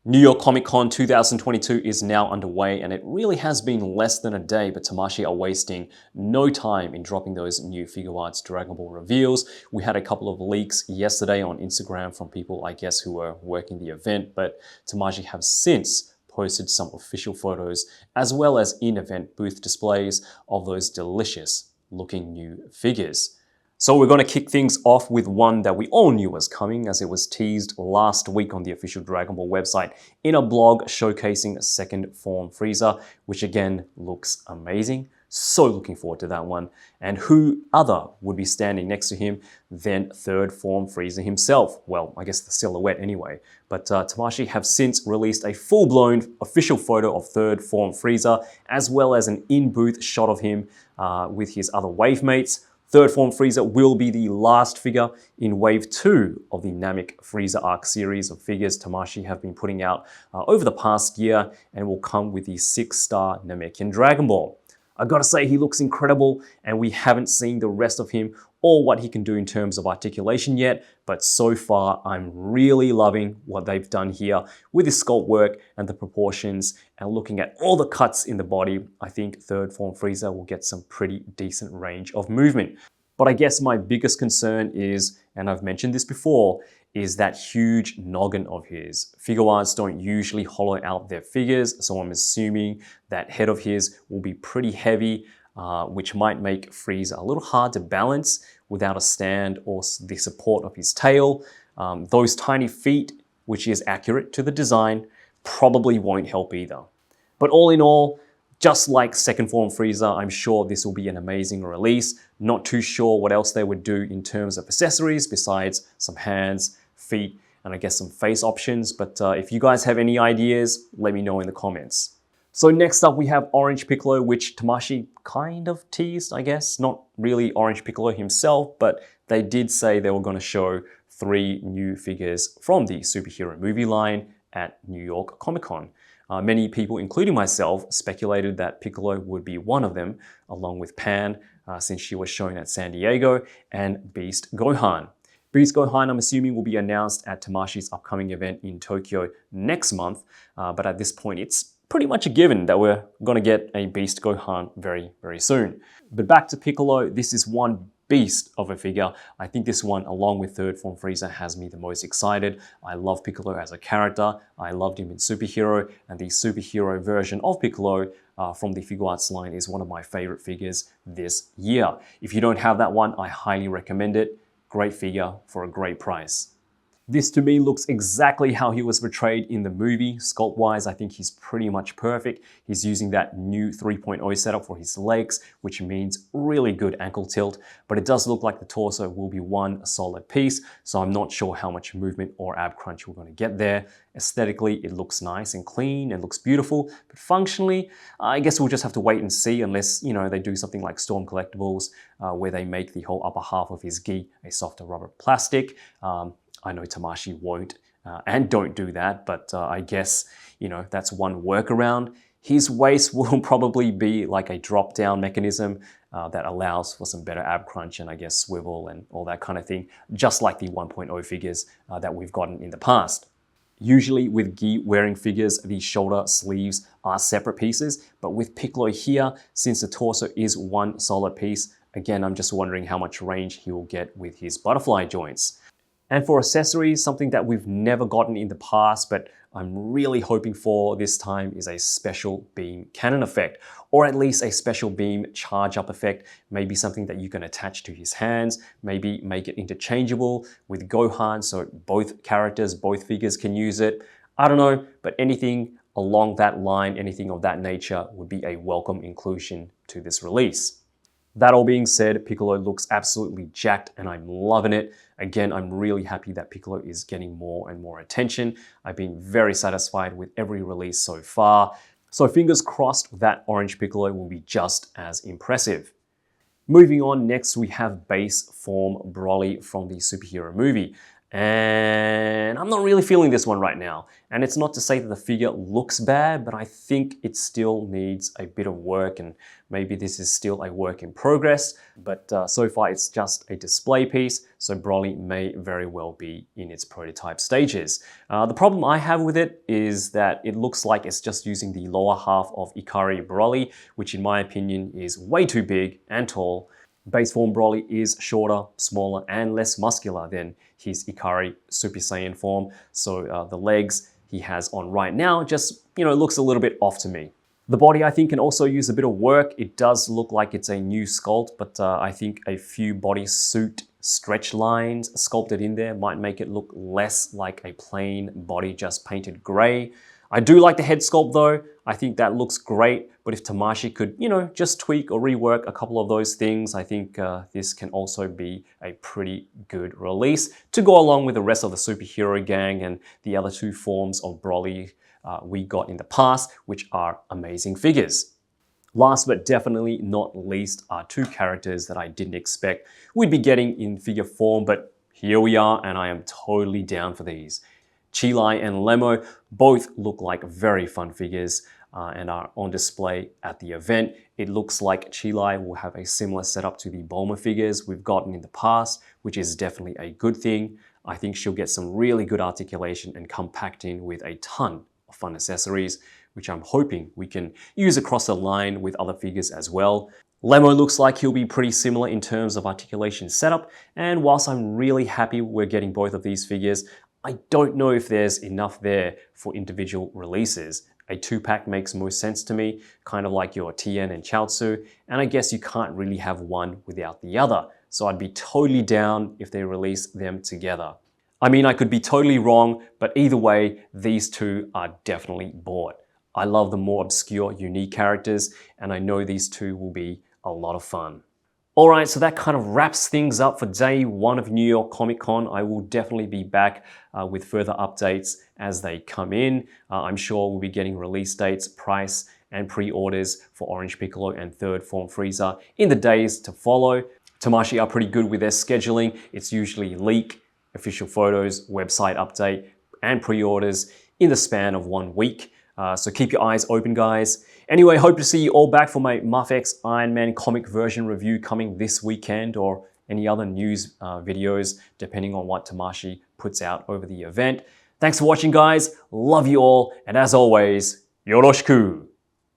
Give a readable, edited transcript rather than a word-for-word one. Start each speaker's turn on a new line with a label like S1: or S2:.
S1: New York Comic Con 2022 is now underway, and it really has been less than a day, but Tamashii are wasting no time in dropping those new Figuarts Dragon Ball reveals. We had a couple of leaks yesterday on Instagram from people, I guess, who were working the event, but Tamashii have since posted some official photos as well as in-event booth displays of those delicious looking new figures. So we're going to kick things off with one that we all knew was coming, as it was teased last week on the official Dragon Ball website in a blog showcasing a second Form Frieza, which again looks amazing. So looking forward to that one. And who other would be standing next to him than third Form Frieza himself? Well, I guess the silhouette anyway. But Tamashii have since released a full-blown official photo of third Form Frieza, as well as an in-booth shot of him with his other wave mates. Third Form Frieza will be the last figure in Wave 2 of the Nycc Frieza Arc series of figures Tamashii have been putting out over the past year, and will come with the 6-star Namekian Dragon Ball. I gotta say, he looks incredible, and we haven't seen the rest of him or what he can do in terms of articulation yet, but so far I'm really loving what they've done here with his sculpt work and the proportions, and looking at all the cuts in the body. I think third Form Frieza will get some pretty decent range of movement. But I guess my biggest concern is, and I've mentioned this before, is that huge noggin of his. Figuarts don't usually hollow out their figures, so I'm assuming that head of his will be pretty heavy, which might make Frieza a little hard to balance without a stand or the support of his tail. Those tiny feet, which is accurate to the design, probably won't help either. But all in all, just like second Form Frieza, I'm sure this will be an amazing release. Not too sure what else they would do in terms of accessories besides some hands, feet, and I guess some face options. But if you guys have any ideas, let me know in the comments. So next up we have Orange Piccolo, which Tamashii kind of teased, I guess. Not really Orange Piccolo himself, but they did say they were going to show 3 new figures from the superhero movie line at New York Comic Con. Many people, including myself, speculated that Piccolo would be one of them, along with Pan, since she was shown at San Diego, and Beast Gohan. Beast Gohan, I'm assuming, will be announced at Tamashii's upcoming event in Tokyo next month, but at this point it's pretty much a given that we're going to get a Beast Gohan very, very soon. But back to Piccolo, this is one beast of a figure. I think this one, along with third Form Frieza, has me the most excited. I love Piccolo as a character. I loved him in Superhero, and the superhero version of Piccolo from the Figuarts line is one of my favorite figures this year. If you don't have that one, I highly recommend it. Great figure for a great price. This to me looks exactly how he was portrayed in the movie. Sculpt-wise, I think he's pretty much perfect. He's using that new 3.0 setup for his legs, which means really good ankle tilt, but it does look like the torso will be one solid piece, so I'm not sure how much movement or ab crunch we're going to get there. Aesthetically, it looks nice and clean and looks beautiful, but functionally, I guess we'll just have to wait and see, unless, you know, they do something like Storm Collectibles, where they make the whole upper half of his gi a softer rubber plastic. I know Tamashii won't and don't do that, but I guess, you know, that's one workaround. His waist will probably be like a drop-down mechanism that allows for some better ab crunch and I guess swivel and all that kind of thing, just like the 1.0 figures that we've gotten in the past. Usually with gi-wearing figures, the shoulder sleeves are separate pieces, but with Piccolo here, since the torso is one solid piece, again, I'm just wondering how much range he will get with his butterfly joints. And for accessories, something that we've never gotten in the past, but I'm really hoping for this time, is a special beam cannon effect, or at least a special beam charge up effect, maybe something that you can attach to his hands, maybe make it interchangeable with Gohan so both characters, both figures can use it. I don't know, but anything along that line, anything of that nature would be a welcome inclusion to this release. That all being said, Piccolo looks absolutely jacked and I'm loving it. Again, I'm really happy that Piccolo is getting more and more attention. I've been very satisfied with every release so far. So fingers crossed that Orange Piccolo will be just as impressive. Moving on, next we have base form Broly from the superhero movie. And I'm not really feeling this one right now. And it's not to say that the figure looks bad, but I think it still needs a bit of work, and maybe this is still a work in progress. But so far it's just a display piece, so Broly may very well be in its prototype stages. The problem I have with it is that it looks like it's just using the lower half of Ikari Broly, which in my opinion is way too big and tall. Base form Broly is shorter, smaller, and less muscular than his Ikari Super Saiyan form, so the legs he has on right now just, looks a little bit off to me. The body, I think, can also use a bit of work. It does look like it's a new sculpt, but I think a few bodysuit stretch lines sculpted in there might make it look less like a plain body just painted gray. I do like the head sculpt though. I think that looks great, but if Tamashii could, just tweak or rework a couple of those things, I think this can also be a pretty good release to go along with the rest of the superhero gang and the other two forms of Broly we got in the past, which are amazing figures. Last but definitely not least are two characters that I didn't expect we'd be getting in figure form, but here we are and I am totally down for these. Cheelai and Lemo both look like very fun figures and are on display at the event. It looks like Cheelai will have a similar setup to the Bulma figures we've gotten in the past, which is definitely a good thing. I think she'll get some really good articulation and come packed in with a ton of fun accessories, which I'm hoping we can use across the line with other figures as well. Lemo looks like he'll be pretty similar in terms of articulation setup, and whilst I'm really happy we're getting both of these figures, I don't know if there's enough there for individual releases. A 2-pack makes most sense to me, kind of like your Tien and Chaozu, and I guess you can't really have one without the other. So I'd be totally down if they release them together. I mean, I could be totally wrong, but either way, these two are definitely bought. I love the more obscure, unique characters, and I know these two will be a lot of fun. Alright, so that kind of wraps things up for day one of New York Comic Con. I will definitely be back with further updates as they come in. I'm sure we'll be getting release dates, price, and pre-orders for Orange Piccolo and third Form Frieza in the days to follow. Tamashii are pretty good with their scheduling. It's usually leak, official photos, website update, and pre-orders in the span of 1 week. So keep your eyes open, guys. Anyway, hope to see you all back for my Muff-X Iron Man comic version review coming this weekend, or any other news videos, depending on what Tamashii puts out over the event. Thanks for watching, guys. Love you all. And as always, yoroshiku.